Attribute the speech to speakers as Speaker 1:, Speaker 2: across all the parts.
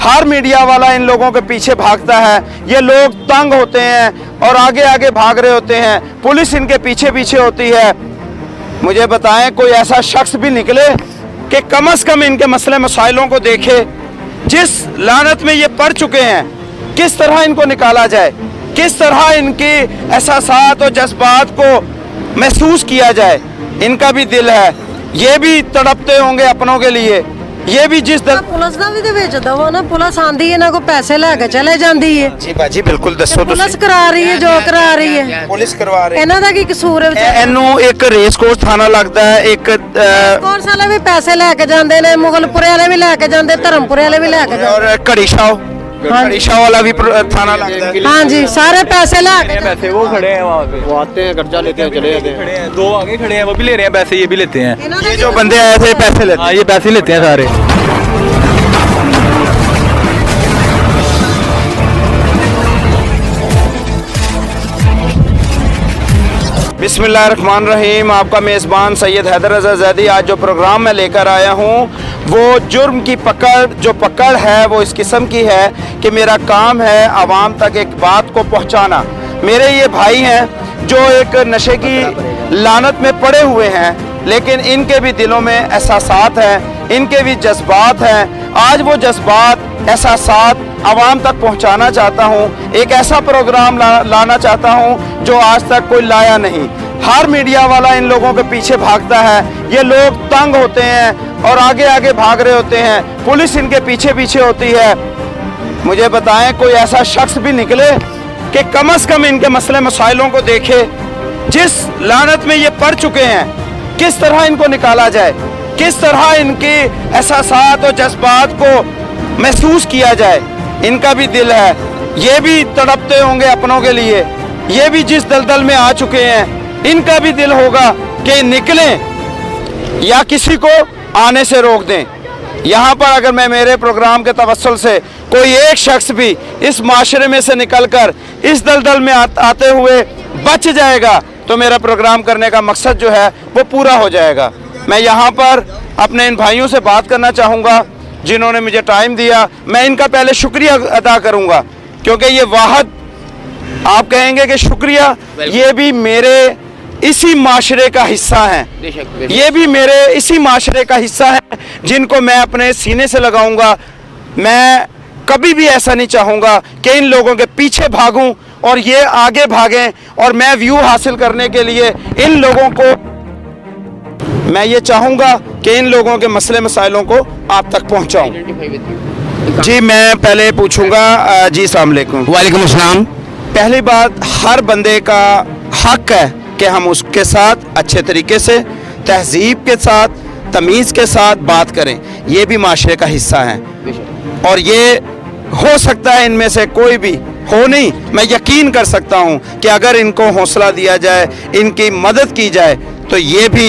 Speaker 1: हर media वाला इन लोगों के पीछे भागता है, ये लोग तंग होते हैं और आगे आगे भाग रहे होते हैं, पुलिस इनके पीछे पीछे होती है। मुझे बताएं कोई ऐसा शख्स भी निकले कि कम से कम इनके मसले मसाइलों को देखे। जिस लानत में ये पड़ चुके हैं, किस तरह इनको निकाला जाए, किस तरह इनकी एहसासात और जज्बात को महसूस किया जाए। इनका भी दिल है, ये भी तड़पते होंगे अपनों के लिए। ये भी जिस तरह
Speaker 2: ਪੁਲਿਸ ਦਾ ਵੀ ਤੇ ਵਿੱਚ ਦਵੋ ਨਾ, ਪੁਲਿਸ ਆਂਦੀ ਇਹਨਾਂ ਕੋ ਪੈਸੇ ਲੈ ਕੇ ਚਲੇ ਜਾਂਦੀ ਹੈ
Speaker 1: जी बाजी बिल्कुल दसो
Speaker 2: ਪੁਲਿਸ ਕਰਾ ਰਹੀ ਹੈ ਜੋ ਕਰਾ ਰਹੀ ਹੈ।
Speaker 1: पुलिस करवा रही
Speaker 2: ਇਹਨਾਂ ਦਾ ਕੀ ਕਸੂਰ ਹੈ ਵਿਚਾਰੇ?
Speaker 1: ਇਹਨੂੰ ਇੱਕ ਰੇਸ ਕੋਰਸ ਥਾਣਾ ਲੱਗਦਾ ਹੈ, ਇੱਕ
Speaker 2: ਕੋਰਸ ਵਾਲੇ ਵੀ ਪੈਸੇ ਲੈ ਕੇ ਜਾਂਦੇ ਨੇ, ਮੁਗਲਪੁਰੇ ਵਾਲੇ ਵੀ ਲੈ ਕੇ ਜਾਂਦੇ, ਧਰਮਪੁਰੇ ਵਾਲੇ ਵੀ ਲੈ ਕੇ ਜਾਂਦੇ।
Speaker 1: और घड़ी शाह वाला भी थाना लगता है।
Speaker 2: हाँ जी, सारे पैसे ला के
Speaker 3: पैसे वो खड़े हैं वहाँ पे, वो आते हैं कर्जा लेते हैं चले जाते हैं। दो आगे खड़े हैं, वो भी ले रहे हैं पैसे, ये भी लेते हैं।
Speaker 1: ये जो बंदे आए थे पैसे लेते हैं,
Speaker 3: ये पैसे लेते हैं सारे।
Speaker 1: बिस्मिल्लाहिर्रहमानिर्रहीम। आपका मेज़बान सैयद हैदर रज़ा ज़ैदी। आज जो प्रोग्राम मैं लेकर आया हूँ वो जुर्म की पकड़ है वो इस किस्म की है कि मेरा काम है आवाम तक एक बात को पहुँचाना। मेरे ये भाई हैं जो एक नशे की लानत में पड़े हुए हैं, लेकिन इनके भी दिलों में एहसासात हैं, इनके भी जज्बात हैं। आज वो जज्बात एहसासात आवाम तक पहुंचाना चाहता हूं। एक ऐसा प्रोग्राम लाना चाहता हूं जो आज तक कोई लाया नहीं। हर मीडिया वाला इन लोगों के पीछे भागता है, ये लोग तंग होते हैं और आगे आगे भाग रहे होते हैं, पुलिस इनके पीछे पीछे होती है। मुझे बताएं कोई ऐसा शख्स भी निकले कि कम से कम इनके मसले मसाइलों को देखे। जिस लानत में ये पड़ चुके हैं, किस तरह इनको निकाला जाए, किस तरह इनकी एहसासात और जज्बात को महसूस किया जाए। इनका भी दिल है, ये भी तड़पते होंगे अपनों के लिए। ये भी जिस दलदल में आ चुके हैं, इनका भी दिल होगा कि निकलें या किसी को आने से रोक दें। यहाँ पर अगर मैं मेरे प्रोग्राम के तवस्सुल से कोई एक शख्स भी इस माशरे में से निकलकर इस दलदल में आते हुए बच जाएगा तो मेरा प्रोग्राम करने का मकसद जो है वो पूरा हो जाएगा। मैं यहाँ पर अपने इन भाइयों से बात करना चाहूँगा जिन्होंने मुझे टाइम दिया। मैं इनका पहले शुक्रिया अदा करूँगा क्योंकि ये वाहद आप कहेंगे कि शुक्रिया, ये भी मेरे इसी माशरे का हिस्सा हैं, ये भी मेरे इसी माशरे का हिस्सा है जिनको मैं अपने सीने से लगाऊंगा। मैं कभी भी ऐसा नहीं चाहूँगा कि इन लोगों के पीछे भागूं और ये आगे भागें और मैं व्यू हासिल करने के लिए इन लोगों को, मैं ये चाहूँगा कि इन लोगों के मसले मसाइलों को आप तक पहुँचाऊँ। जी मैं पहले पूछूँगा, जी अस्सलाम वालेकुम।
Speaker 4: वालेकुम अस्सलाम।
Speaker 1: पहली बात, हर बंदे का हक है कि हम उसके साथ अच्छे तरीके से, तहजीब के साथ, तमीज़ के साथ बात करें। ये भी माशरे का हिस्सा है और ये हो सकता है इनमें से कोई भी हो नहीं, मैं यकीन कर सकता हूँ कि अगर इनको हौसला दिया जाए, इनकी मदद की जाए तो ये भी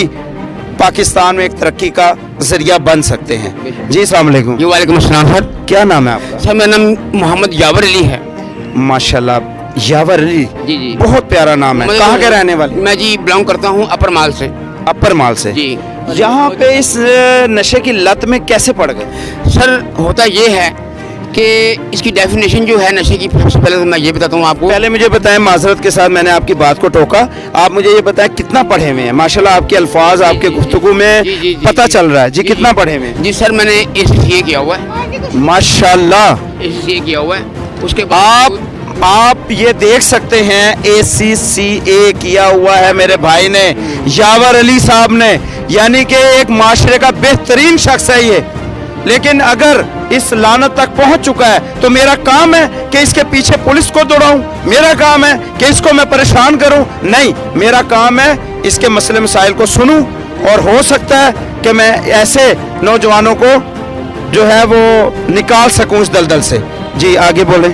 Speaker 1: पाकिस्तान में एक तरक्की का जरिया बन सकते हैं। जी अस्सलाम वालेकुम।
Speaker 4: जी वालेकुम अस्सलाम सर।
Speaker 1: क्या नाम है आपका?
Speaker 4: सर मेरा नाम मोहम्मद यावर अली है।
Speaker 1: माशाल्लाह, यावर अली,
Speaker 4: जी
Speaker 1: बहुत प्यारा नाम है। कहाँ के रहने वाले?
Speaker 4: मैं जी बिलोंग करता हूँ अपर माल से।
Speaker 1: अपर माल से
Speaker 4: जी।
Speaker 1: यहाँ पे इस नशे की लत में कैसे पड़ गए?
Speaker 4: सर होता ये है कि इसकी डेफिनेशन जो है नशे की, सबसे पहले तो मैं ये बताता हूँ आपको।
Speaker 1: पहले मुझे बताएं, माजरत के साथ मैंने आपकी बात को टोका, आप मुझे ये बताएं कितना पढ़े हुए हैं? माशाल्लाह आपके अल्फाज, आपके गुफ्तगू में
Speaker 4: जी,
Speaker 1: पता चल रहा है। जी कितना पढ़े हुए हैं?
Speaker 4: जी सर मैंने ACCA किया हुआ है।
Speaker 1: माशाल्लाह
Speaker 4: ACCA किया हुआ है। उसके
Speaker 1: आप ये देख सकते हैं ACCA किया हुआ है मेरे भाई ने, यावर अली साहब ने, यानी कि एक माशरे का बेहतरीन शख्स है ये। लेकिन अगर इस लानत तक पहुंच चुका है तो मेरा काम है कि इसके पीछे पुलिस को दौड़ाऊं, मेरा काम है कि इसको मैं परेशान करूं? नहीं, मेरा काम है इसके मसले मसाइल को सुनूं और हो सकता है कि मैं ऐसे नौजवानों को जो है वो निकाल सकूं इस दलदल से। जी आगे बोलें।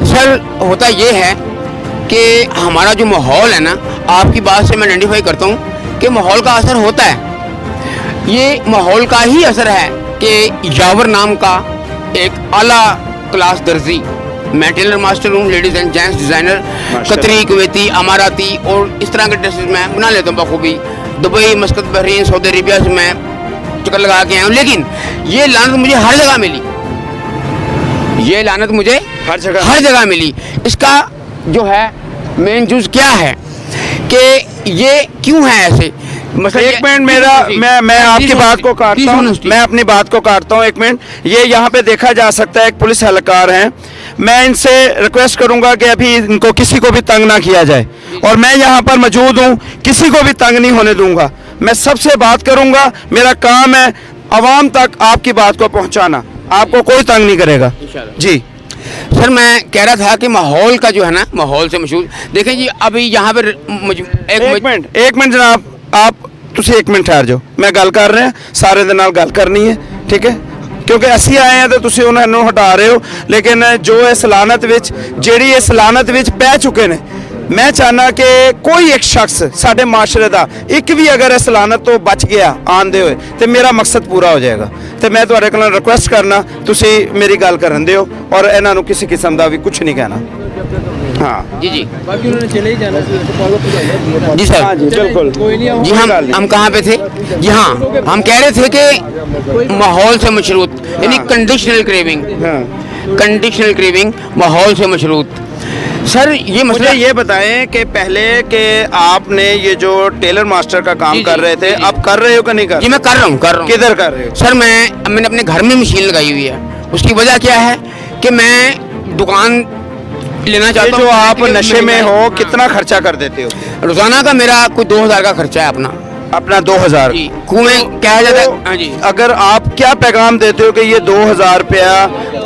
Speaker 4: सर होता ये है कि हमारा जो माहौल है ना, आपकी बात से मैं आइडेंटिफाई करता हूँ कि माहौल का असर होता है। ये माहौल का ही असर है कि यावर नाम का एक आला क्लास दर्जी, मैं टेलर मास्टर हूँ, लेडीज़ एंड जेंट्स डिज़ाइनर, कतरी, कुवैती, अमाराती और इस तरह के ड्रेसेस मैं बना लेता हूँ बखूबी। दुबई, मस्कत, बहरीन, सऊदी अरेबिया से मैं चक्कर लगा के आया हूँ। लेकिन ये लानत मुझे हर जगह मिली, ये लानत मुझे
Speaker 1: हर
Speaker 4: जगह मिली। इसका जो है मेन जूस क्या है कि ये क्यों है ऐसे?
Speaker 1: एक मिनट मैं आपकी बात को काटता हूँ, मैं अपनी बात को काटता हूँ, एक मिनट। ये यहाँ पे देखा जा सकता है एक पुलिस एहलकार हैं, मैं इनसे रिक्वेस्ट करूंगा कि अभी इनको किसी को भी तंग ना किया जाए, और मैं यहाँ पर मौजूद हूँ, किसी को भी तंग नहीं होने दूंगा। मैं सबसे बात करूंगा, मेरा काम है आवाम तक आपकी बात को पहुँचाना, आपको कोई तंग नहीं करेगा जी।
Speaker 4: सर मैं कह रहा था कि माहौल का जो है ना, माहौल से मशहूर देखें जी। अभी यहाँ पर
Speaker 1: एक मिनट जनाब, आप ਤੁਸੀਂ एक मिनट ठहर जाओ, मैं गल कर रहा सारे दे नाल गल करनी है, ठीक है, क्योंकि ਅਸੀਂ ਆਏ ਆ ਤੇ ਤੁਸੀਂ ਉਹਨਾਂ ਨੂੰ ਹਟਾ ਰਹੇ ਹੋ। ਲੇਕਿਨ ਜੋ ਇਸ ਲਾਨਤ ਵਿੱਚ ਜਿਹੜੀ ਇਸ ਲਾਨਤ ਵਿੱਚ ਪੈ ਚੁੱਕੇ ਨੇ, ਮੈਂ ਚਾਹਨਾ ਕਿ ਕੋਈ ਇੱਕ ਸ਼ਖਸ ਸਾਡੇ ਮਾਸ਼ਰੇ ਦਾ ਇੱਕ ਵੀ ਅਗਰ ਇਸ ਲਾਨਤ ਤੋਂ ਬਚ ਗਿਆ ਆਂਦੇ ਹੋਏ ਤੇ ਮੇਰਾ ਮਕਸਦ ਪੂਰਾ ਹੋ ਜਾਏਗਾ। ਤੇ ਮੈਂ ਤੁਹਾਡੇ ਕੋਲ ਰਿਕੁਐਸਟ ਕਰਨਾ, ਤੁਸੀਂ ਮੇਰੀ ਗੱਲ ਕਰਨ ਦਿਓ ਔਰ ਇਹਨਾਂ ਨੂੰ ਕਿਸੇ ਕਿਸਮ ਦਾ ਵੀ ਕੁਝ ਨਹੀਂ ਕਹਿਣਾ। हाँ
Speaker 4: जी जी
Speaker 3: बाकी उन्होंने चले ही जाना
Speaker 4: जी सर।
Speaker 1: हाँ जी बिल्कुल
Speaker 4: जी। हम कहाँ पे थे जी? हाँ हम कह रहे थे कि माहौल से मशरूत यानी कंडीशनल क्रेविंग, कंडीशनल क्रेविंग माहौल से मशरूत। सर ये
Speaker 1: मुझे ये बताएं कि पहले के आपने ये जो टेलर मास्टर का काम कर रहे थे, अब कर रहे हो कि नहीं कर?
Speaker 4: जी मैं कर रहा हूँ।
Speaker 1: किधर कर रहे हो?
Speaker 4: सर मैंने अपने घर में मशीन लगाई हुई है। उसकी वजह क्या है कि मैं दुकान लेना चाहता हूँ।
Speaker 1: जो आप नशे में हो, कितना खर्चा कर देते हो
Speaker 4: रोजाना का? मेरा कोई 2000 का खर्चा है अपना
Speaker 1: 2000
Speaker 4: कुएं कहा जाता है। हाँ जी।
Speaker 1: अगर आप क्या पैगाम देते हो कि ये 2000 रुपया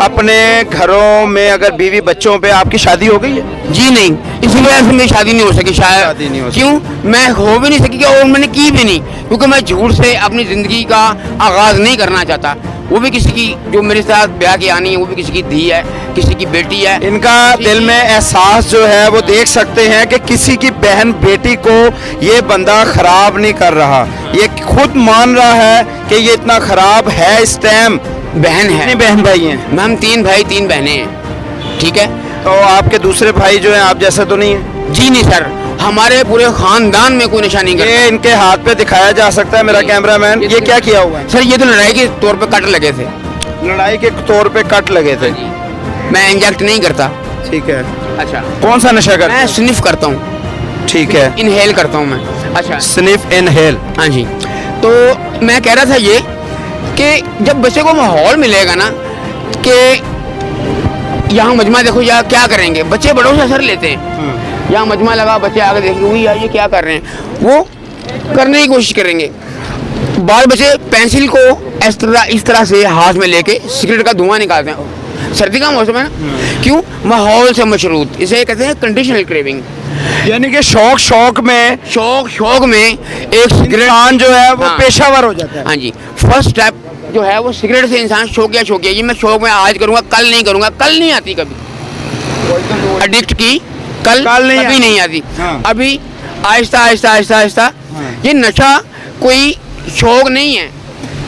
Speaker 1: अपने घरों में, अगर बीवी बच्चों पे, आपकी शादी हो गई है?
Speaker 4: जी नहीं, इसी वजह से मेरी शादी नहीं हो सकी शायद। क्यों? मैं हो भी नहीं सकी और मैंने की भी नहीं, क्योंकि मैं झूठ से अपनी जिंदगी का आगाज नहीं करना चाहता। वो भी किसी की जो मेरे साथ ब्याह की आनी है, वो भी किसी की धी है, किसी की बेटी है।
Speaker 1: इनका दिल में एहसास जो है वो देख सकते हैं कि किसी की बहन बेटी को ये बंदा खराब नहीं कर रहा, ये खुद मान रहा है कि ये इतना खराब है इस टाइम।
Speaker 4: बहन है,
Speaker 1: कितनी बहन भाई हैं?
Speaker 4: हम 3 भाई 3 बहनें हैं, ठीक है।
Speaker 1: तो आपके दूसरे भाई जो हैं आप जैसा तो नहीं है?
Speaker 4: जी नहीं सर, हमारे पूरे खानदान में कोई नशा नहीं करता।
Speaker 1: ये इनके हाथ पे दिखाया जा सकता है मेरा कैमरामैन, ये क्या किया हुआ है?
Speaker 4: सर ये तो लड़ाई के तौर पे कट लगे थे।
Speaker 1: लड़ाई के तौर पे कट लगे थे?
Speaker 4: मैं इंजेक्ट नहीं करता।
Speaker 1: ठीक है।
Speaker 4: अच्छा
Speaker 1: कौन सा नशा करते?
Speaker 4: मैं स्निफ करता हूँ।
Speaker 1: ठीक है,
Speaker 4: इनहेल करता हूँ मैं। अच्छा
Speaker 1: स्निफ इनहेल।
Speaker 4: हाँ जी। तो मैं कह रहा था ये कि जब बच्चे को माहौल मिलेगा ना कि यहाँ मजमा देखो, या क्या करेंगे बच्चे, बड़ों से असर लेते हैं। यहाँ मजमा लगा, बच्चे आगे देखेंगे वही यार ये क्या कर रहे हैं, वो करने की कोशिश करेंगे। बाल बच्चे पेंसिल को इस तरह से हाथ में लेके सिगरेट का धुआं निकालते हैं। सर्दी का मौसम है ना, क्यों? माहौल से मशरूत, इसे कहते हैं कंडीशनल क्रेविंग।
Speaker 1: यानी कि शौक में
Speaker 4: एक
Speaker 1: इंसान जो है वो
Speaker 4: हाँ,
Speaker 1: पेशावर हो जाता है।
Speaker 4: हाँ जी। फर्स्ट स्टेप जो है वो सिगरेट से इंसान शौकिया ये मैं शौक में आज करूँगा, कल नहीं करूँगा, कल नहीं आती कभी। एडिक्ट की कल कभी नहीं आती।
Speaker 1: हाँ।
Speaker 4: अभी आहिस्ता ये नशा कोई शौक नहीं है।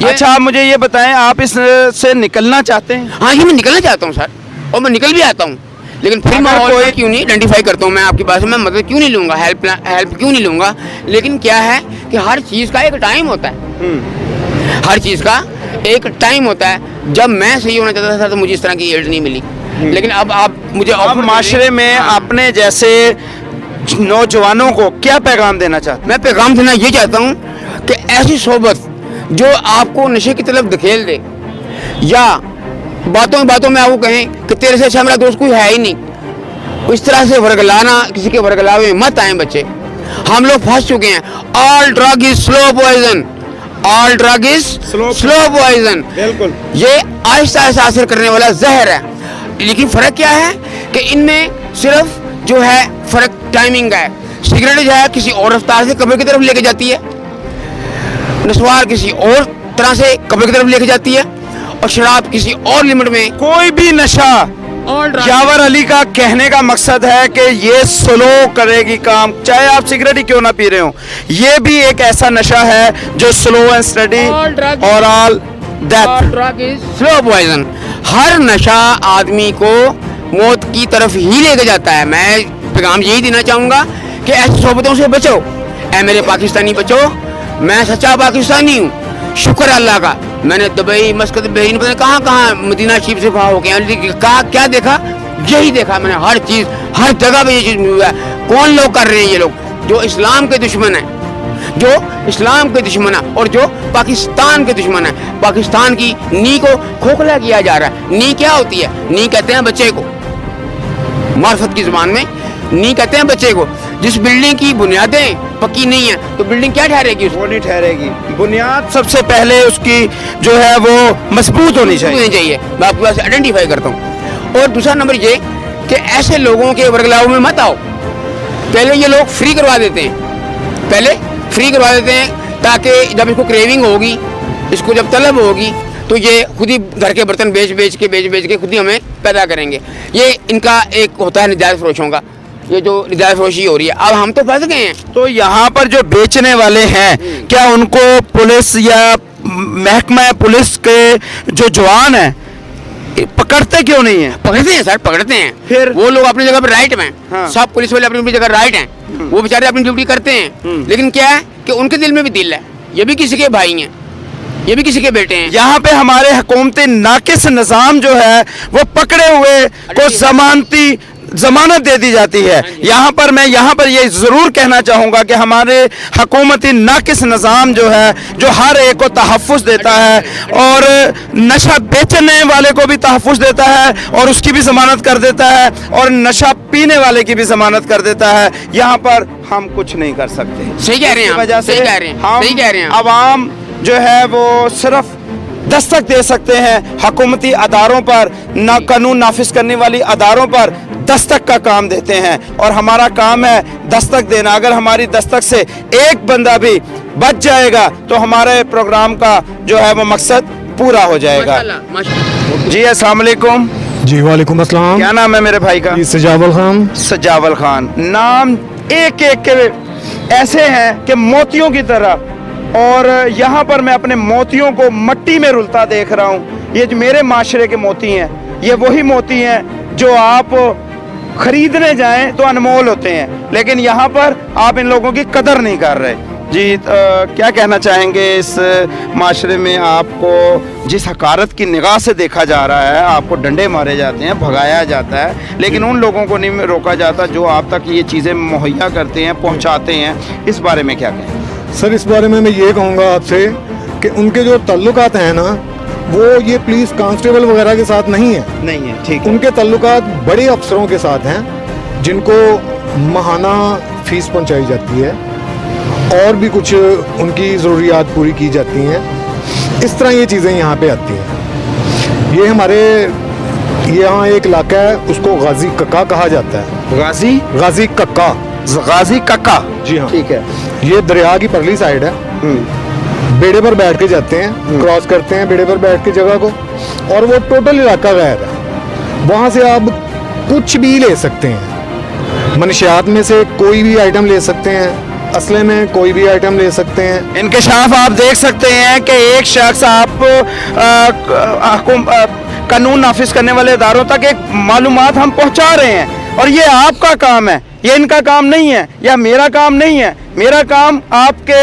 Speaker 1: अच्छा आप मुझे ये बताएं, आप इस से निकलना चाहते हैं?
Speaker 4: हाँ जी मैं निकलना चाहता हूँ सर, और मैं निकल भी आता हूँ, लेकिन फिर माहौल
Speaker 1: कोई
Speaker 4: क्यों नहीं आइडेंटिफाई करता हूँ मैं आपकी बात से। मैं मदद क्यों नहीं लूँगा, हेल्प क्यों नहीं लूँगा। लेकिन क्या है कि हर चीज़ का एक टाइम होता है, हर चीज़ का एक टाइम होता है। जब मैं सही होना चाहता था तो मुझे इस तरह की एड नहीं मिली, लेकिन अब आप मुझे
Speaker 1: अब माशरे में अपने जैसे नौजवानों को क्या पैगाम देना चाहते हैं?
Speaker 4: मैं पैगाम देना ये चाहता हूँ कि ऐसी सोबत जो आपको नशे की तरफ धकेल दे, या बातों में आपको कहें कि तेरे से अच्छा मेरा दोस्त कोई है ही नहीं, इस तरह से वर्गलाना, किसी के वर्गलावे में मत आए बच्चे। हम लोग फंस चुके हैं। All drug is slow poison, all drug is slow poison.
Speaker 1: बिल्कुल,
Speaker 4: ये आहिस्ता असर करने वाला जहर है। लेकिन फर्क क्या है कि इनमें सिर्फ जो है फर्क टाइमिंग का है। सिगरेट जो है किसी और रफ्तार से कब्र की तरफ लेके जाती है, नस्वार किसी और तरह से कब्र की तरफ लेके जाती है, और शराब किसी और लिमिट में।
Speaker 1: कोई भी नशा, जावर अली का कहने का मकसद है कि ये स्लो करेगी काम, चाहे आप सिगरेट ही क्यों ना पी रहे हो। ये भी एक ऐसा नशा है जो स्लो एंड स्टडी और ऑल डेथ
Speaker 4: स्लो पॉइजन। हर नशा आदमी को मौत की तरफ ही लेके जाता है। मैं पैगाम यही देना चाहूँगा कि ऐसी सोबतों से बचो। ऐ मेरे पाकिस्तानी बचो, मैं सच्चा पाकिस्तानी हूँ, शुक्र अल्लाह का। میں نے دبئی مسقط بحرین پتہ نہیں کہاں کہاں مدینہ شریف سے وہاں ہو گیا, کہا کیا دیکھا, یہی دیکھا میں نے, ہر چیز ہر جگہ پہ یہ چیز ہوا ہے. کون لوگ کر رہے ہیں یہ لوگ جو اسلام کے دشمن ہیں, جو اسلام کے دشمن ہیں اور جو پاکستان کے دشمن ہیں. پاکستان کی نی کو کھوکھلا کیا جا رہا ہے. نی کیا ہوتی ہے؟ نی کہتے ہیں بچے کو, معرفت کی زبان میں نی کہتے ہیں بچے کو. جس بلڈنگ کی بنیادیں پکی نہیں ہیں تو بلڈنگ کیا ٹھہرے گی؟
Speaker 1: وہ نہیں ٹھہرے گی. بنیاد سب سے پہلے اس کی جو ہے وہ مضبوط ہونی چاہیے.
Speaker 4: میں آپ کو ایسے آئیڈینٹیفائی کرتا ہوں. اور دوسرا نمبر یہ کہ ایسے لوگوں کے ورگلاؤ میں مت آؤ. پہلے یہ لوگ فری کروا دیتے ہیں, تاکہ جب اس کو کریونگ ہوگی, اس کو جب طلب ہوگی تو یہ خود ہی گھر کے برتن بیچ کے خود ہی ہمیں پیدا کریں گے. یہ ان کا ایک ہوتا ہے نجائز فروشوں کا, یہ جو نجائز فروشی ہو رہی ہے. اب ہم تو پھنس گئے ہیں.
Speaker 1: تو یہاں پر جو بیچنے والے ہیں کیا ان کو پولیس یا محکمہ پولیس کے جو جوان ہیں پکڑتے کیوں نہیں ہیں؟
Speaker 4: پکڑتے ہیں سر, پکڑتے ہیں.
Speaker 1: پھر
Speaker 4: وہ لوگ اپنی جگہ پہ رائٹ میں,
Speaker 1: ہاں.
Speaker 4: سب پولیس والے اپنی جگہ رائٹ ہیں, وہ بیچارے اپنی ڈیوٹی کرتے ہیں. لیکن کیا ہے کہ ان کے دل میں بھی دل ہے, یہ بھی کسی کے بھائی ہیں, یہ بھی کسی کے بیٹے ہیں.
Speaker 1: یہاں پہ ہمارے حکومتی ناقص نظام جو ہے وہ پکڑے ہوئے کو ضمانت دے دی جاتی ہے. یہاں پر یہ ضرور کہنا چاہوں گا کہ ہمارے حکومتی ناقص نظام جو ہے جو ہر ایک کو تحفظ دیتا ہے اور نشہ بیچنے والے کو بھی تحفظ دیتا ہے اور اس کی بھی ضمانت کر دیتا ہے اور نشہ پینے والے کی بھی ضمانت کر دیتا ہے. یہاں پر ہم کچھ نہیں کر سکتے.
Speaker 4: صحیح کہہ رہے ہیں,
Speaker 1: وجہ سے
Speaker 4: صحیح کہہ رہے ہیں.
Speaker 1: عوام جو ہے وہ صرف دستک دے سکتے ہیں حکومتی اداروں پر, قانون نافذ کرنے والی اداروں پر دستک کا کام دیتے ہیں اور ہمارا کام ہے دستک دینا. اگر ہماری دستک سے ایک بندہ بھی بچ جائے گا تو ہمارے پروگرام کا جو ہے وہ مقصد پورا ہو جائے گا. جی السلام علیکم.
Speaker 5: جی وعلیکم السلام.
Speaker 1: کیا نام ہے میرے بھائی کا؟
Speaker 5: سجاول خان.
Speaker 1: سجاول خان. نام ایک ایک کے ایسے ہیں کہ موتیوں کی طرح, اور یہاں پر میں اپنے موتیوں کو مٹی میں رلتا دیکھ رہا ہوں. یہ جو میرے معاشرے کے موتی ہیں یہ وہی موتی ہیں جو آپ خریدنے جائیں تو انمول ہوتے ہیں, لیکن یہاں پر آپ ان لوگوں کی قدر نہیں کر رہے. جی کیا کہنا چاہیں گے اس معاشرے میں آپ کو جس حقارت کی نگاہ سے دیکھا جا رہا ہے, آپ کو ڈنڈے مارے جاتے ہیں, بھگایا جاتا ہے, لیکن ان لوگوں کو نہیں روکا جاتا جو آپ تک یہ چیزیں مہیا کرتے ہیں, پہنچاتے ہیں, اس بارے میں کیا کہیں؟
Speaker 5: سر اس بارے میں یہ کہوں گا آپ سے کہ ان کے جو تعلقات ہیں نا وہ یہ پولیس کانسٹیبل وغیرہ کے ساتھ نہیں ہے.
Speaker 1: ٹھیک ہے.
Speaker 5: ان کے تعلقات بڑے افسروں کے ساتھ ہیں جن کو ماہانہ فیس پہنچائی جاتی ہے اور بھی کچھ ان کی ضروریات پوری کی جاتی ہیں. اس طرح یہ چیزیں یہاں پہ آتی ہیں. یہ ہمارے یہاں ایک علاقہ ہے, اس کو غازی ککا کہا جاتا ہے. غازی ککا. جی ہاں. ٹھیک ہے. یہ دریا کی پرلی سائیڈ ہے. بیڑے پر بیٹھ کے جاتے ہیں, کراس کرتے ہیں بیڑے پر بیٹھ کے جگہ کو, اور وہ ٹوٹل علاقہ غیر ہے. وہاں سے آپ کچھ بھی لے سکتے ہیں, منشیات میں سے کوئی بھی آئٹم لے سکتے ہیں, اسلحے میں کوئی بھی آئٹم لے سکتے ہیں.
Speaker 1: انکشاف آپ دیکھ سکتے ہیں کہ ایک شخص آپ قانون نافذ کرنے والے اداروں تک ایک معلومات ہم پہنچا رہے ہیں, اور یہ آپ کا کام ہے, یہ ان کا کام نہیں ہے یا میرا کام نہیں ہے. میرا کام آپ کے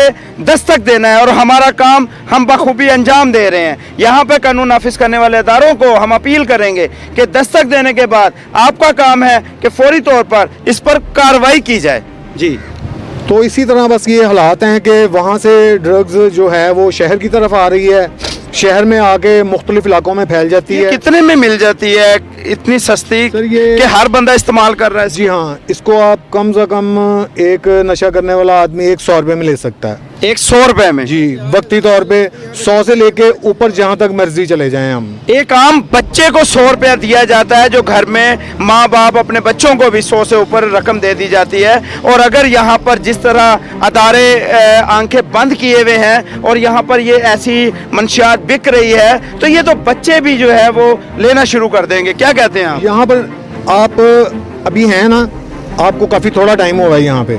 Speaker 1: دستک دینا ہے اور ہمارا کام ہم بخوبی انجام دے رہے ہیں. یہاں پہ قانون نافذ کرنے والے اداروں کو ہم اپیل کریں گے کہ دستک دینے کے بعد آپ کا کام ہے کہ فوری طور پر اس پر کارروائی کی جائے. جی
Speaker 5: تو اسی طرح بس یہ حالات ہیں کہ وہاں سے ڈرگز جو ہے وہ شہر کی طرف آ رہی ہے, شہر میں آ کے مختلف علاقوں میں پھیل جاتی ہے.
Speaker 1: کتنے میں مل جاتی ہے اتنی سستی کہ ہر بندہ استعمال کر رہا ہے؟
Speaker 5: جی ہاں, اس کو آپ کم سے کم ایک نشہ کرنے والا آدمی 100 روپے میں لے سکتا ہے.
Speaker 1: 100 روپے میں؟
Speaker 5: جی, وقتی طور پہ 100 سے لے کے اوپر جہاں تک مرضی چلے جائیں ہم.
Speaker 1: ایک عام بچے کو 100 روپیہ دیا جاتا ہے, جو گھر میں ماں باپ اپنے بچوں کو بھی 100 سے اوپر رقم دے دی جاتی ہے. اور اگر یہاں پر جس طرح ادارے آنکھیں بند کیے ہوئے ہیں اور یہاں پر یہ ایسی منشیات بک رہی ہے تو یہ تو بچے بھی جو ہے وہ لینا شروع کر دیں گے. کیا کہتے ہیں آپ؟
Speaker 5: یہاں پر آپ ابھی ہیں نا, آپ کو کافی تھوڑا ٹائم ہوا ہے یہاں پہ,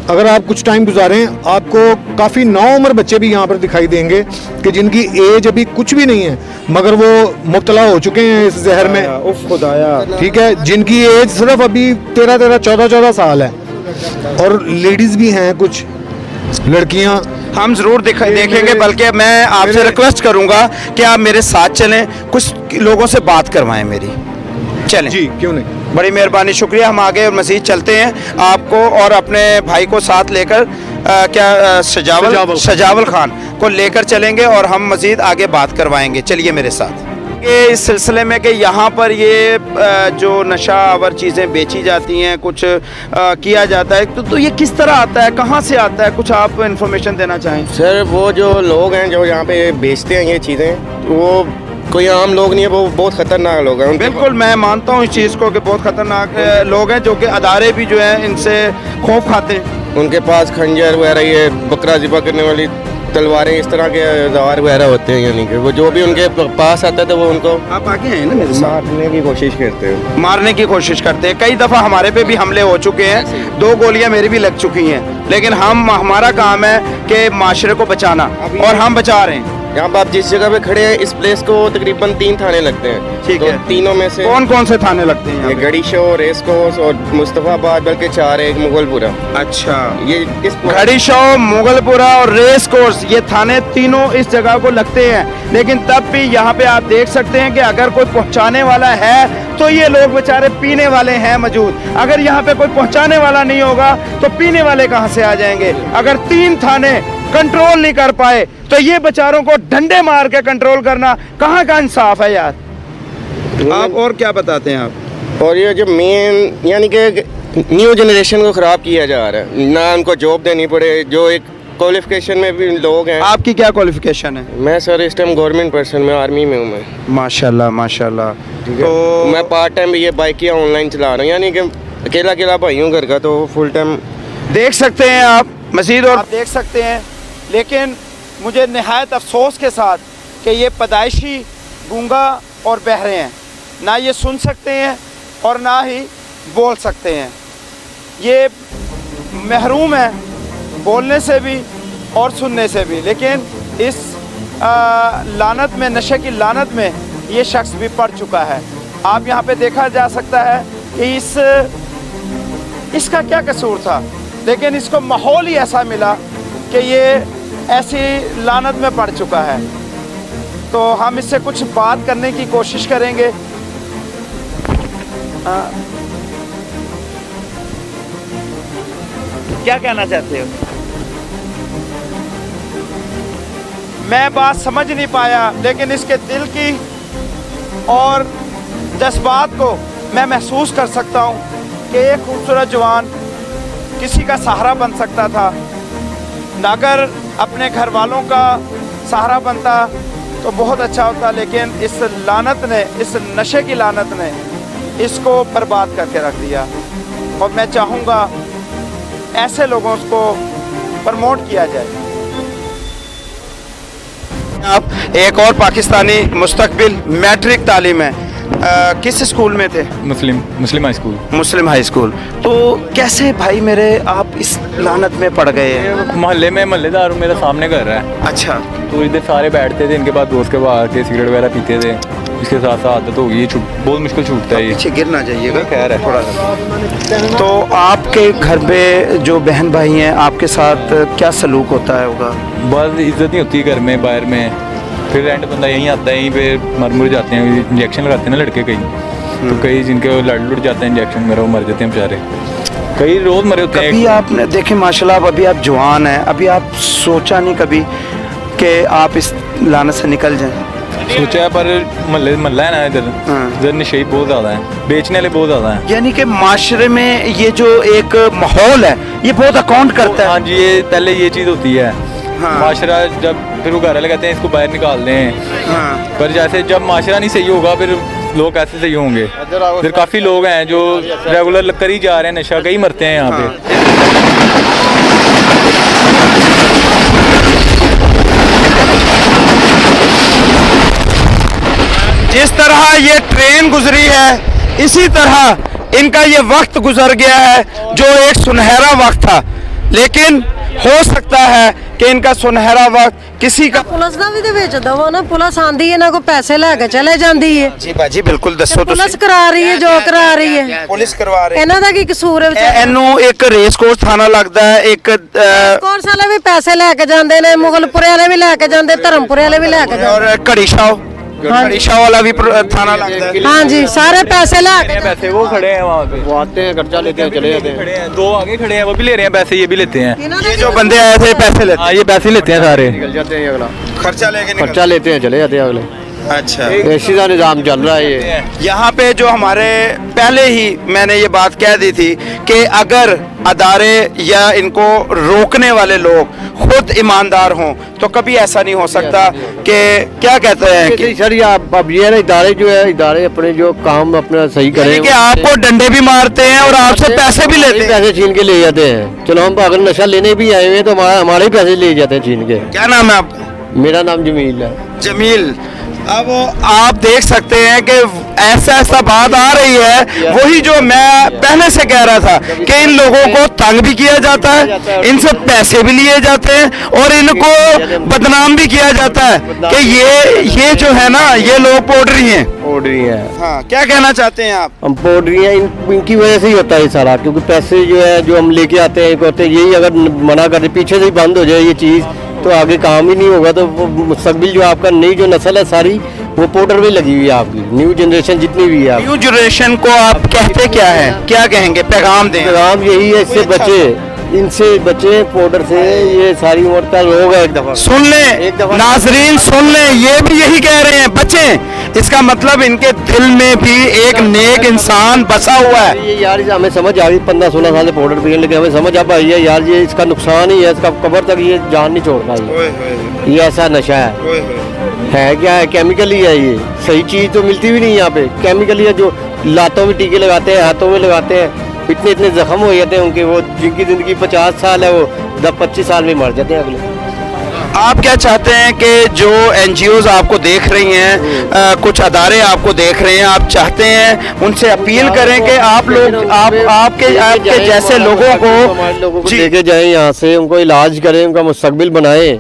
Speaker 5: اگر آپ کچھ ٹائم گزاریں آپ کو کافی نوعمر بچے بھی یہاں پر دکھائی دیں گے کہ جن کی ایج ابھی کچھ بھی نہیں ہے مگر وہ مبتلا ہو چکے ہیں اس زہر میں. ٹھیک ہے, جن کی ایج صرف ابھی 13 14 سال ہے, اور لیڈیز بھی ہیں کچھ लड़कियां
Speaker 1: हम जरूर देखेंगे, बल्कि मैं आपसे रिक्वेस्ट करूंगा कि आप मेरे साथ चलें, कुछ लोगों से बात करवाएं मेरी। चलें
Speaker 5: जी, क्यों नहीं।
Speaker 1: बड़ी मेहरबानी, शुक्रिया। हम आगे और मज़ीद चलते हैं, आपको और अपने भाई को साथ लेकर सजावल खान को लेकर चलेंगे और हम मज़ीद आगे बात करवाएंगे। चलिए मेरे साथ। ये इस सिलसिले में कि यहाँ पर ये जो नशा आवर चीज़ें बेची जाती हैं, कुछ किया जाता है, तो ये किस तरह आता है, कहाँ से आता है, कुछ आप इन्फॉर्मेशन देना चाहें?
Speaker 6: सर वो जो लोग हैं जो यहाँ पे बेचते हैं ये चीज़ें, वो कोई आम लोग नहीं है, वो बहुत ख़तरनाक लोग हैं।
Speaker 1: बिल्कुल, मैं मानता हूँ इस चीज़ को कि बहुत ख़तरनाक लोग हैं, जो कि अदारे भी जो हैं इनसे खौफ खाते हैं।
Speaker 6: उनके पास खंजर वगैरह, ये बकरा ज़िबा करने वाली तलवारें, इस तरह के औजार वगैरह होते हैं, यानी कि वो जो भी उनके पास आता है तो वो उनको
Speaker 1: आप आगे हैं ना मेरे साथ?
Speaker 6: मारने की कोशिश करते हैं।
Speaker 1: मारने की कोशिश करते हैं। कई दफ़ा हमारे पे भी हमले हो चुके हैं, 2 गोलियां मेरी भी लग चुकी हैं, लेकिन हमारा काम है कि माशरे को बचाना, और हम बचा रहे हैं।
Speaker 6: यहाँ पर आप जिस जगह पे खड़े हैं, इस प्लेस को तकरीबन 3 थाने लगते हैं।
Speaker 1: ठीक
Speaker 6: तो
Speaker 1: है।
Speaker 6: तीनों में से
Speaker 1: कौन कौन से थाने लगते हैं
Speaker 6: ये
Speaker 1: यहाँ पे?
Speaker 6: गड़ी शो, रेस कोर्स और मुस्तफ़ाबाद, बल्कि 4 है, एक मुगलपुरा।
Speaker 1: अच्छा,
Speaker 6: ये इस
Speaker 1: घड़ी शो, मुगलपुरा और रेस कोर्स, ये थाने तीनों इस जगह को लगते हैं। लेकिन तब भी यहाँ पे आप देख सकते हैं कि अगर कोई पहुँचाने वाला है तो ये लोग बेचारे पीने वाले हैं मौजूद। अगर यहाँ पे कोई पहुँचाने वाला नहीं होगा तो पीने वाले कहाँ से आ जाएंगे? अगर 3 थाने कंट्रोल नहीं कर पाए तो ये बेचारों को डंडे मार के कंट्रोल करना कहाँ का इंसाफ है यार? आप और क्या बताते हैं आप?
Speaker 6: और ये जो मेन यानी कि न्यू जनरेशन को ख़राब किया जा रहा है, ना उनको जॉब देनी पड़े, जो एक क्वालिफिकेशन में भी लोग हैं।
Speaker 1: आपकी क्या क्वालिफिकेशन है?
Speaker 6: मैं सर इस टाइम गवर्नमेंट पर्सन में आर्मी में हूँ मैं।
Speaker 1: माशाल्लाह माशाल्लाह।
Speaker 6: तो मैं पार्ट टाइम ये बाइकियाँ ऑनलाइन चला रहा हूँ, यानी कि अकेला अकेला भाई हूँ घर का, तो फुल टाइम
Speaker 1: देख सकते हैं आप मज़ीद, और आप देख सकते हैं। लेकिन मुझे निहायत अफसोस के साथ कि ये पैदाइशी गूंगा और बहरे हैं, ना ये सुन सकते हैं और ना ही बोल सकते हैं। ये महरूम है बोलने से भी और सुनने से भी। लेकिन इस लानत में, नशे की लानत में ये शख्स भी पड़ चुका है। आप यहाँ पे देखा जा सकता है कि इसका क्या कसूर था, लेकिन इसको माहौल ही ऐसा मिला कि ये ऐसी लानत में पड़ चुका है। तो हम इससे कुछ बात करने की कोशिश करेंगे। क्या कहना चाहते हो? मैं बात समझ नहीं पाया, लेकिन इसके दिल की और जज्बात को मैं महसूस कर सकता हूँ कि एक खूबसूरत जवान किसी का सहारा बन सकता था। अगर अपने घर वालों का सहारा बनता तो बहुत अच्छा होता, लेकिन इस लानत ने, इस नशे की लानत ने इसको बर्बाद करके रख दिया। और मैं चाहूँगा ऐसे लोगों को प्रमोट किया जाए। आप एक और पाकिस्तानी मुस्तकबिल मैट्रिक तालीम है, किस स्कूल में थे?
Speaker 3: मुस्लिम हाई स्कूल।
Speaker 1: मुस्लिम हाई स्कूल। तो कैसे भाई मेरे आप इस लानत में पड़ गए हैं?
Speaker 3: मोहल्ले में महल्लेदार मेरा सामने घर है।
Speaker 1: अच्छा।
Speaker 3: तो इधर सारे बैठते थे, इनके बाद दोस्त के बाद के सिगरेट वगैरह पीते थे, इसके साथ साथ आदत हो गई, बहुत मुश्किल छूटता है ये।
Speaker 1: पीछे गिर ना जाइएगा,
Speaker 3: खैर है
Speaker 1: थोड़ा सा। तो आपके घर पे जो बहन भाई हैं, आपके साथ क्या सलूक होता है होगा?
Speaker 3: बस इज्जत नहीं होती घर में, बाहर में। फिर रेंट बंदा यहीं आता है, यहीं पे मर मुर जाते हैं, इंजेक्शन लगाते हैं ना लड़के कई, तो कई जिनके लड़ जाते हैं इंजेक्शन मेरा, वो मर जाते हैं बेचारे, कई रोज़ मरे होते हैं।
Speaker 1: कभी आपने देखे माशाल्लाह, अभी आप जवान हैं, अभी आप सोचा नहीं कभी कि आप इस लानत से निकल जाएं?
Speaker 3: सोचा है, पर मल्ला है ना इधर नशे बहुत ज़्यादा है, बेचने वाले बहुत ज़्यादा हैं।
Speaker 1: यानी कि माशरे में ये जो एक माहौल है ये बहुत अकाउंट करता है।
Speaker 3: हाँ जी, ये पहले ये चीज़ होती है।
Speaker 1: हाँ।
Speaker 3: माशरा जब फिर वो घर वाले कहते हैं इसको बाहर निकाल दें। हाँ। पर जैसे जब माशरा नहीं सही होगा फिर लोग कैसे सही होंगे? फिर काफ़ी लोग हैं जो रेगुलर कर ही जा रहे हैं नशा, कई मरते हैं यहाँ पे। जिस तरह ये ट्रेन गुजरी है, इसी तरह इनका ये वक्त गुजर गया है जो एक सुनहरा वक्त था। लेकिन
Speaker 1: हो सकता है कि इनका सुनहरा वक्त किसी का।
Speaker 2: ਪੁਲਿਸ ਦਾ ਵੀ ਤੇ ਵਿੱਚ ਦਵੋ ਨਾ, ਪੁਲਿਸ ਆਂਦੀ ਇਹਨਾਂ ਕੋ ਪੈਸੇ ਲੈ ਕੇ ਚਲੇ ਜਾਂਦੀ ਹੈ।
Speaker 1: ਜੀ ਬਾਜੀ ਬਿਲਕੁਲ ਦੱਸੋ
Speaker 2: ਪੁਲਿਸ
Speaker 1: ਤੁਸੀਂ।
Speaker 2: ਕਰਾ ਰਹੀ ਹੈ ਜੋ ਕਰਾ ਰਹੀ ਹੈ,
Speaker 1: ਪੁਲਿਸ ਕਰਵਾ ਰਹੀ
Speaker 2: ਇਹਨਾਂ ਦਾ ਕੀ ਕਸੂਰ ਹੈ ਵਿਚਾਰੇ?
Speaker 1: ਇਹਨੂੰ ਇੱਕ ਰੇਸ ਕੋਰਸ ਥਾਣਾ ਲੱਗਦਾ ਹੈ, ਇੱਕ
Speaker 2: ਕੋਰਸ ਵਾਲੇ ਵੀ ਪੈਸੇ ਲੈ ਕੇ ਜਾਂਦੇ ਨੇ, ਮੁਗਲਪੁਰੇ ਵਾਲੇ ਵੀ ਲੈ ਕੇ ਜਾਂਦੇ, ਧਰਮਪੁਰੇ ਵਾਲੇ ਵੀ ਲੈ ਕੇ ਜਾਂਦੇ।
Speaker 1: और घड़ी शाह वाला भी थाना लगता है।
Speaker 2: हाँ जी, सारे पैसे ला के
Speaker 3: पैसे वो खड़े हैं वहाँ पे,
Speaker 6: वो आते हैं खर्चा लेते हैं चले जाते हैं।
Speaker 3: खड़े हैं, दो आगे खड़े हैं, वो भी ले रहे हैं पैसे, ये भी लेते हैं।
Speaker 1: ये जो बंदे आए थे पैसे लेते
Speaker 3: हाँ ये पैसे लेते हैं सारे।
Speaker 6: निकल जाते हैं अगला
Speaker 1: खर्चा लेके निकल।
Speaker 6: खर्चा लेते हैं चले जाते हैं अगले।
Speaker 1: अच्छा,
Speaker 6: ऐसी का निज़ाम चल रहा है ये।
Speaker 1: यहाँ पे जो हमारे पहले ही मैंने ये बात कह दी थी कि अगर अदारे या इनको रोकने वाले लोग खुद ईमानदार हों तो कभी ऐसा नहीं हो सकता कि क्या कहते हैं कि
Speaker 6: सर ये अब ये ना इदारे जो है, इदारे अपने जो काम अपना सही करें,
Speaker 1: कि आपको डंडे भी मारते हैं और आपसे पैसे भी लेते हैं।
Speaker 6: पैसे छीन के ले जाते हैं। चलो हम अगर नशा लेने भी आए हुए हैं तो हमारे ही पैसे ले जाते हैं छीन के।
Speaker 1: क्या नाम है आपका?
Speaker 6: मेरा नाम जमील है।
Speaker 1: जमील। अब आप देख सकते हैं कि ऐसा बात आ रही है, वही जो मैं पहले से कह रहा था कि इन लोगों को तंग भी किया जाता है, इनसे पैसे भी लिए जाते हैं और इनको बदनाम भी किया जाता है कि ये जो है ना ये लोग पोडरी हैं।
Speaker 6: पोडरी है।
Speaker 1: हाँ, क्या कहना चाहते हैं आप?
Speaker 6: हम पोडरी हैं, इनकी वजह से ही होता है ये सारा, क्योंकि पैसे जो है जो हम लेके आते हैं कहते हैं यही अगर मना कर दे, पीछे से ही बंद हो जाए ये चीज़ तो आगे काम ही नहीं होगा। तो वो मुस्तकबिल जो आपका नई जो नस्ल है सारी वो पाउडर में लगी हुई है आपकी, न्यू जनरेशन जितनी भी है।
Speaker 1: न्यू जनरेशन को आप कहते क्या है, क्या कहेंगे, पैगाम दें?
Speaker 6: पैगाम यही है, इससे बचे, इनसे बचे पाउडर से, ये सारी उम्र का रोग है। एक दफा
Speaker 1: सुन ले नाजरीन, सुन ले, ये भी यही कह रहे हैं बच्चे, इसका मतलब इनके दिल में भी एक नेक इंसान बसा हुआ है।
Speaker 6: ये यार हमें समझ आ गई 15-16 साल से पाउडर पीने लगे, हमें समझ आ पाई है यार ये इसका नुकसान ही है, इसका कब्र तक ये जान नहीं छोड़ता। ये ऐसा नशा है क्या है, केमिकल ही है ये, सही चीज़ तो मिलती भी नहीं यहाँ पे, केमिकल ही है। जो लातों में टीके लगाते हैं, हाथों में लगाते हैं, इतने जख्म हो जाते हैं उनके, वो जिनकी ज़िंदगी 50 साल है वो 10-25 साल में मर जाते हैं अगले।
Speaker 1: आप क्या चाहते हैं कि जो NGOs आपको देख रही हैं, कुछ अदारे आपको देख रहे हैं, आप चाहते हैं उनसे अपील करें कि आप लोग आपके जैसे लोगों को
Speaker 6: लेके जाएं यहाँ से, उनको इलाज करें, उनका मुस्तकबिल बनाएं।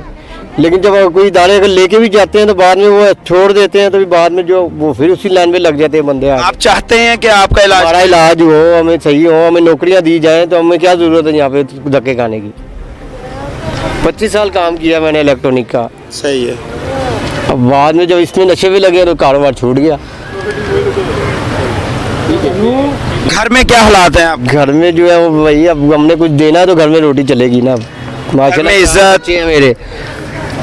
Speaker 6: लेकिन जब कोई इदारे अगर लेके भी जाते हैं तो बाद में वो छोड़ देते हैं, तो भी बाद में जो वो फिर उसी लाइन में लग जाते हैं बंदे।
Speaker 1: आप चाहते हैं कि आपका
Speaker 6: हमारा इलाज हो, हमें सही हो, हमें नौकरियां दी जाएं, तो हमें क्या ज़रूरत है यहाँ पे धक्के खाने की। 25 साल काम किया मैंने इलेक्ट्रॉनिक का।
Speaker 1: सही है।
Speaker 6: अब बाद में जब इसमें नशे भी लगे तो कारोबार छूट गया।
Speaker 1: घर में क्या हालात हैं आप?
Speaker 6: घर में जो है वो वही, अब हमने कुछ देना है तो घर में रोटी चलेगी ना।
Speaker 1: माशाल्लाह इज्जत
Speaker 6: है मेरे।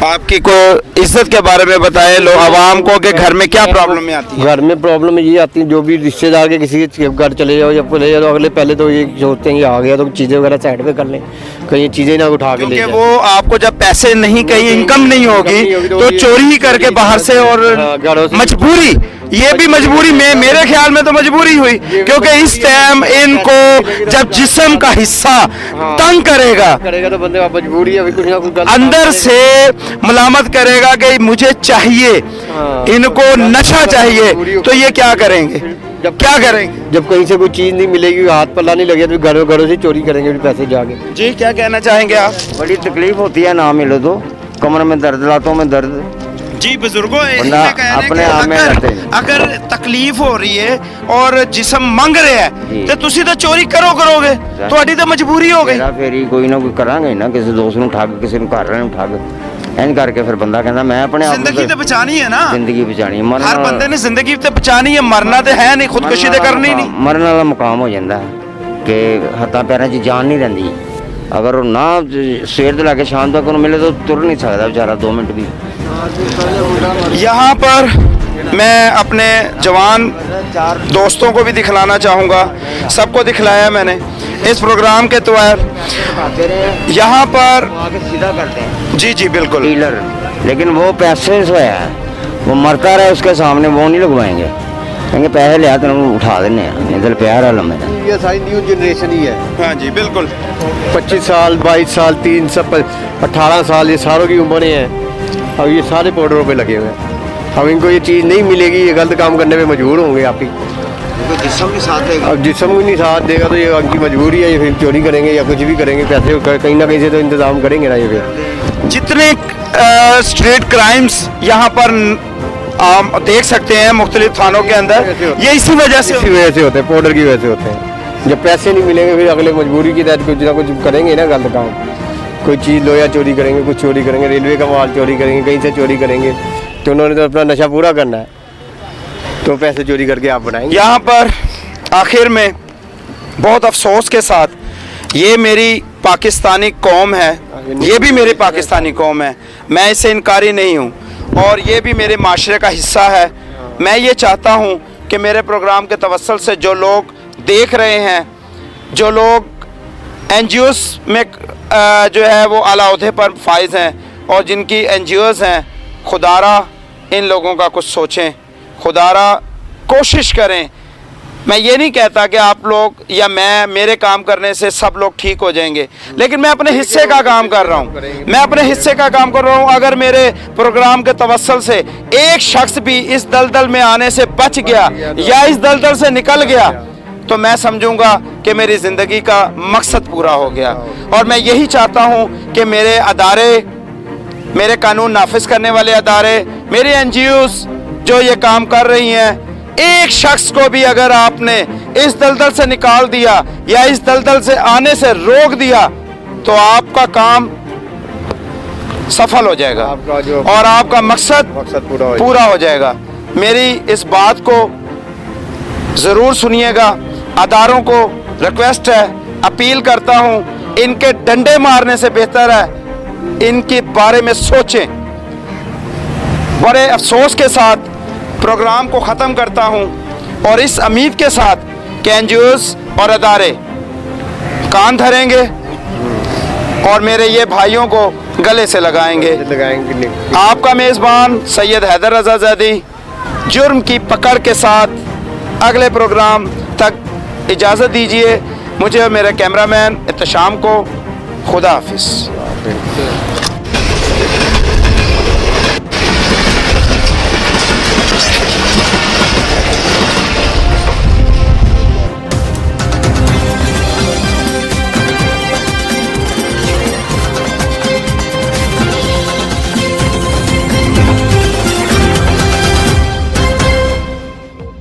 Speaker 1: आपकी को इज्जत के बारे में बताएं लो आवाम को कि घर में क्या प्रॉब्लम में आती है?
Speaker 6: घर में प्रॉब्लम ये आती है, जो भी रिश्तेदार के किसी के घर चले जाओ या चले जाओ, अगले पहले तो ये सोचते हैं कि आ गया तो चीज़ें वगैरह साइड पे कर लें, कहीं चीज़ें ना उठा के ले जाएं।
Speaker 1: वो आपको जब पैसे नहीं, कहीं इनकम नहीं होगी तो चोरी ही करके बाहर से, और मजबूरी, ये भी मजबूरी में मेरे ख्याल में तो मजबूरी हुई, क्योंकि इस टाइम इनको जब जिस्म का हिस्सा तंग करेगा
Speaker 6: तो बंदे मजबूरी है, कुछ ना कुछ
Speaker 1: अंदर से मलामत करेगा कि मुझे चाहिए, इनको नशा चाहिए, तो ये क्या करेंगे? जब क्या करेंगे?
Speaker 6: जब कहीं से कोई चीज़ नहीं मिलेगी, हाथ पल्ला नहीं लगेगा, तो घरों से चोरी करेंगे पैसे जाके।
Speaker 1: जी क्या कहना चाहेंगे आप?
Speaker 7: बड़ी तकलीफ होती है, ना मिले तो कमर में दर्द, लातों में दर्द।
Speaker 1: जी बुजुर्गों,
Speaker 7: अपने आप में रहते हैं।
Speaker 1: अगर तकलीफ हो रही है और जिस्म मंग रहे हैं तो तुसी तो चोरी करोगे, ਤੁਹਾਡੀ ਤਾਂ ਮਜਬੂਰੀ ਹੋ ਗਈ।
Speaker 7: ਫਿਰ ਹੀ ਕੋਈ ਨਾ ਕੋਈ ਕਰਾਂਗੇ ਨਾ, ਕਿਸੇ ਦੋਸਤ ਨੂੰ ਠੱਗ, ਕਿਸੇ ਨੂੰ ਘਰ ਵਾਲੇ ਨੂੰ ਠੱਗ, ਇੰਜ ਕਰਕੇ ਫਿਰ ਬੰਦਾ ਕਹਿੰਦਾ ਮੈਂ ਆਪਣੇ ਆਪ ਨੂੰ
Speaker 1: ਜ਼ਿੰਦਗੀ ਤੇ ਬਚਾਣੀ ਹੈ ਨਾ,
Speaker 7: ਜ਼ਿੰਦਗੀ ਬਚਾਣੀ ਹੈ।
Speaker 1: ਹਰ ਬੰਦੇ ਨੇ ਜ਼ਿੰਦਗੀ ਤੇ ਬਚਾਣੀ ਹੈ, ਮਰਨਾ ਤੇ ਹੈ ਨਹੀਂ, ਖੁਦਕੁਸ਼ੀ ਤੇ ਕਰਨੀ ਨਹੀਂ।
Speaker 7: ਮਰਨ ਵਾਲਾ ਮੁਕਾਮ ਹੋ ਜਾਂਦਾ ਕਿ ਹੱਥਾਂ ਪੈਰਾਂ 'ਚ ਜਾਨ ਨਹੀਂ ਰਹਿੰਦੀ। ਅਗਰ ਉਹ ਨਾ ਸਵੇਰ ਤੋਂ ਲੈ ਕੇ ਸ਼ਾਮ ਤੱਕ ਉਹਨੂੰ ਮਿਲੇ ਤਾਂ ਤੁਰ ਨਹੀਂ ਸਕਦਾ ਵਿਚਾਰਾ 2 ਮਿੰਟ भी।
Speaker 1: यहाँ पर मैं अपने जवान दोस्तों को भी दिखलाना चाहूँगा, सबको दिखलाया मैंने इस प्रोग्राम के तौर। यहाँ पर
Speaker 7: सीधा करते हैं
Speaker 1: जी जी बिल्कुल
Speaker 7: डीलर, लेकिन वो पैसे से है, वो मरता रहे उसके सामने वो नहीं लगवाएंगे, कहेंगे पैसे लिया तो उठा देने दिल प्यार है लम्बे।
Speaker 6: ये सारी न्यू जनरेशन ही है।
Speaker 1: हाँ जी बिल्कुल।
Speaker 6: 25 साल 22 साल 3 सब 18 साल ये सारों की उम्रें हैं, अब ये सारे पाउडरों पे लगे हुए हैं। अब इनको ये चीज़ नहीं मिलेगी, ये गलत काम करने पे मजबूर होंगे आप ही।
Speaker 7: जिस्म भी साथ देगा।
Speaker 6: अब जिस्म भी नहीं साथ देगा तो ये उनकी मजबूरी है, ये फिर चोरी करेंगे या कुछ भी करेंगे, पैसे कहीं ना कहीं से तो इंतजाम करेंगे ना ये फिर।
Speaker 1: जितने स्ट्रीट क्राइम्स यहाँ पर आप देख सकते हैं मुख्तलिफ थानों के अंदर, ये इसी वजह से
Speaker 6: इसी वजह से होते हैं, पाउडर की वजह से होते हैं। जब पैसे नहीं मिलेंगे फिर अगले मजबूरी की तहत कुछ ना कुछ करेंगे ना गलत काम, कोई चीज़ लोया चोरी करेंगे, कुछ चोरी करेंगे, रेलवे का माल चोरी करेंगे, कहीं से चोरी करेंगे, तो उन्होंने तो अपना नशा पूरा करना है, तो पैसे चोरी करके आप बनाएंगे।
Speaker 1: यहाँ पर आखिर में बहुत अफसोस के साथ ये मेरी पाकिस्तानी कौम है, ये भी मेरी पाकिस्तानी कौम है, मैं इससे इनकारी नहीं हूँ और ये भी मेरे माशरे का हिस्सा है। मैं ये चाहता हूँ कि मेरे प्रोग्राम के तवस्सुल से जो लोग देख रहे हैं, जो लोग NGOs में जो है वो आला ओहदे पर फाइज हैं और जिनकी NGOs हैं, खुदारा इन लोगों का कुछ सोचें, खुदारा कोशिश करें। मैं ये नहीं कहता कि आप लोग या मैं मेरे काम करने से सब लोग ठीक हो जाएंगे, लेकिन मैं अपने हिस्से का काम कर रहा हूँ, मैं अपने हिस्से का काम कर रहा हूँ। अगर मेरे प्रोग्राम के तवस्सुल से एक शख्स भी इस दलदल में आने से बच गया या इस दलदल से निकल गया तो मैं समझूंगा कि मेरी ज़िंदगी का मकसद पूरा हो गया। और मैं यही चाहता हूँ कि मेरे अदारे, मेरे कानून नाफिज करने वाले अदारे, मेरी NGOs जो ये काम कर रही हैं, एक शख्स को भी अगर आपने इस दलदल से निकाल दिया या इस दलदल से आने से रोक दिया तो आपका काम सफल हो जाएगा और आपका मकसद पूरा हो जाएगा। मेरी इस बात को ज़रूर सुनिएगा। अदारों को रिक्वेस्ट है, अपील करता हूँ, इनके डंडे मारने से बेहतर है इनके बारे में सोचें। बड़े अफसोस के साथ प्रोग्राम को ख़त्म करता हूँ और इस उम्मीद के साथ कि NGOs और अदारे कान धरेंगे और मेरे ये भाइयों को गले से लगाएंगे। आपका मेज़बान सैयद हैदर रज़ा ज़ैदी जुर्म की पकड़ के साथ अगले प्रोग्राम तक इजाज़त दीजिए मुझे और मेरे कैमरामैन इत्तशाम को। खुदा हाफिज़।